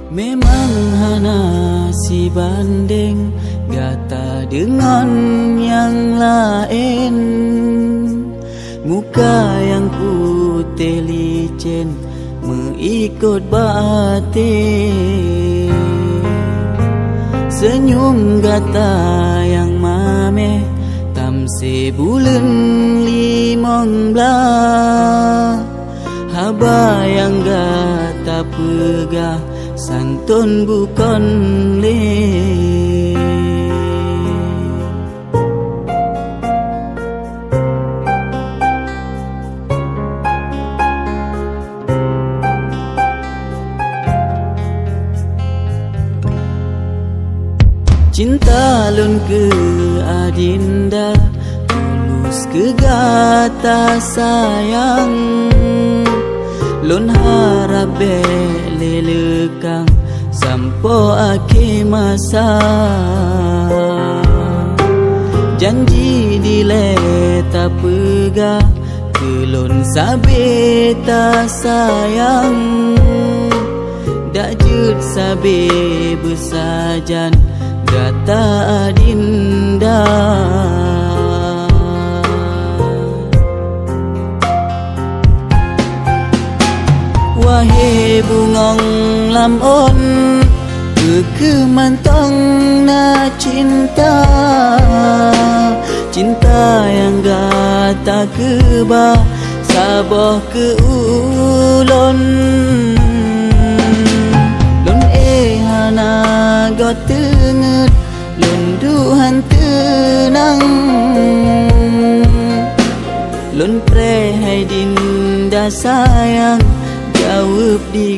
Memang hana si banding gata dengan yang lain. Muka yang putih licin mengikut batin. Senyum gata yang mameh tamse bulan 15. Haba yang gata pegah santun bukan le. Cinta lun ke adinda, tulus ke gata sayang. Lun harap belelekang sampo akhir masa. Janji dileta pegah kelun sabe ta sayang. Dak jut sabe bersajan gata adinda. Wahai bungong lamon, kekemantong na cinta. Cinta yang gata kebah saboh ke ulon. Lun hana got tenget, lun duhan tenang. Lun pre hai dinda sayang, jawab di